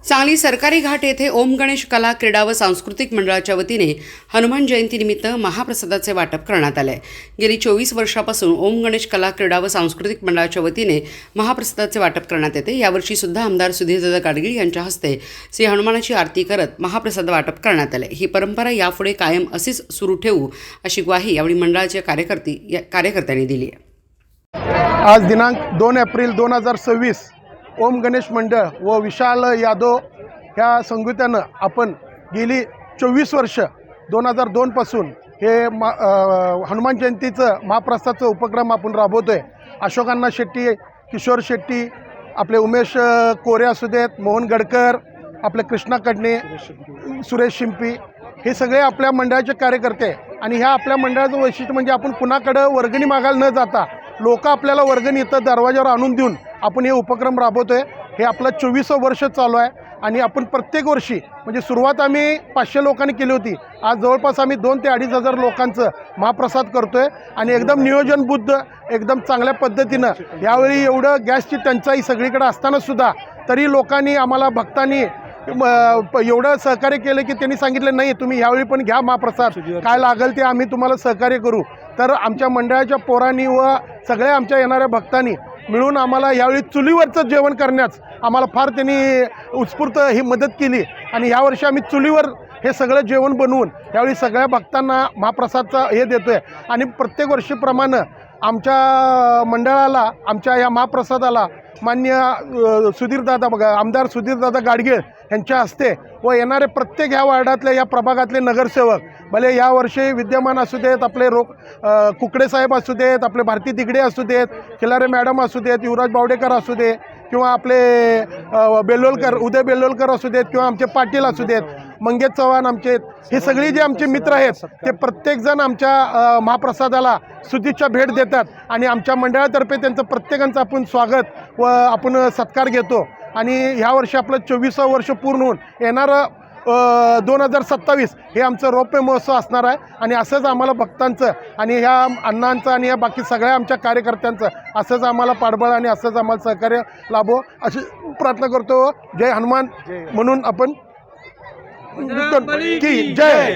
सांगली सरकारी घाट येथे ओम गणेश कला क्रीडा व सांस्कृतिक मंडळाच्या वतीने हनुमान जयंतीनिमित्त महाप्रसादाचे वाटप करण्यात आले। गेली 24 वर्षापासून ओम गणेश कला क्रीडा व सांस्कृतिक मंडळाच्या वतीने महाप्रसादाचे वाटप करण्यात येते। यावर्षी सुद्धा आमदार सुधीरदादा गाडगीळ यांच्या हस्ते श्री हनुमानाची आरती करत महाप्रसाद वाटप करण्यात आले। ही परंपरा यापुढे कायम अशीच सुरू ठेवू अशी ग्वाही यावेळी मंडळाचे कार्यकर्त्यांनी दिली आहे। आज दिनांक 2 एप्रिल 2026 ओम गणेश मंडळ व विशाल यादव ह्या संगीतानं आपण गेली 24 वर्ष 2002 पासून हे हनुमान जयंतीचं महाप्रसादाचं उपक्रम आपण राबवतो आहे। अशोकांना शेट्टी, किशोर शेट्टी, आपले उमेश कोरे असू देत, मोहन गडकर, आपले कृष्णा कडणे, सुरेश शिंपी, हे सगळे आपल्या मंडळाचे कार्यकर्ते आणि ह्या आपल्या मंडळाचं वैशिष्ट्य म्हणजे आपण कुणाकडं वर्गणी मागायला न जाता लोक आपल्याला वर्गणी इथं दरवाजावर आणून देऊन आपण हे उपक्रम राबवतो आहे। हे आपलं 24वं वर्ष चालू आहे आणि आपण प्रत्येक वर्षी म्हणजे सुरुवात आम्ही 500 लोकांनी केली होती, आज जवळपास आम्ही 2 ते 2,500 लोकांचं महाप्रसाद करतो आहे आणि एकदम नियोजनबुद्ध एकदम चांगल्या पद्धतीनं यावेळी एवढं गॅसची टंचाई सगळीकडे असतानासुद्धा तरी लोकांनी आम्हाला भक्तांनी एवढं सहकार्य केलं की त्यांनी सांगितलं नाही तुम्ही यावेळी पण घ्या महाप्रसाद, काय लागेल ते आम्ही तुम्हाला सहकार्य करू। तर आमच्या मंडळाच्या पोरांनी व सगळ्या आमच्या येणाऱ्या भक्तांनी मिळून आम्हाला यावेळी चुलीवरचं जेवण करण्यास आम्हाला फार त्यांनी उत्स्फूर्त ही मदत केली आणि यावर्षी आम्ही चुलीवर हे सगळं जेवण बनवून यावेळी सगळ्या भक्तांना महाप्रसादचा हे देतो आहे आणि प्रत्येक वर्षीप्रमाणे आमच्या मंडळाला आमच्या या महाप्रसादाला माननीय सुधीरदादा आमदार सुधीरदादा गाडगीळ यांच्या हस्ते व येणारे प्रत्येक ह्या वार्डातले या प्रभागातले नगरसेवक भले यावर्षी विद्यमान असू देत, आपले कुकडे साहेब असू देत, आपले भारती दिगडे असू देत, खिलारे मॅडम असू देत, युवराज बावडेकर असू दे किंवा आपले बेलोलकर उदय बेलोलकर असू देत किंवा आमचे पाटील असू देत, मंगेश चव्हाण आमचे, हे सगळे जे आमचे मित्र आहेत ते प्रत्येकजण आमच्या महाप्रसादाला शुभेच्छा भेट देतात आणि आमच्या मंडळातर्फे त्यांचं प्रत्येकांचं आपण स्वागत व आपण सत्कार घेतो आणि ह्या वर्षी आपलं 24वं वर्ष पूर्ण होऊन येणारं 2027 हे आमचं रौप्य महोत्सव असणार आहे आणि असंच आम्हाला भक्तांचं आणि ह्या अण्णांचं आणि या बाकी सगळ्या आमच्या कार्यकर्त्यांचं असंच आम्हाला पाठबळ आणि असंच आम्हाला सहकार्य लाभो अशी प्रार्थना करतो। जय हनुमान म्हणून आपण की जय।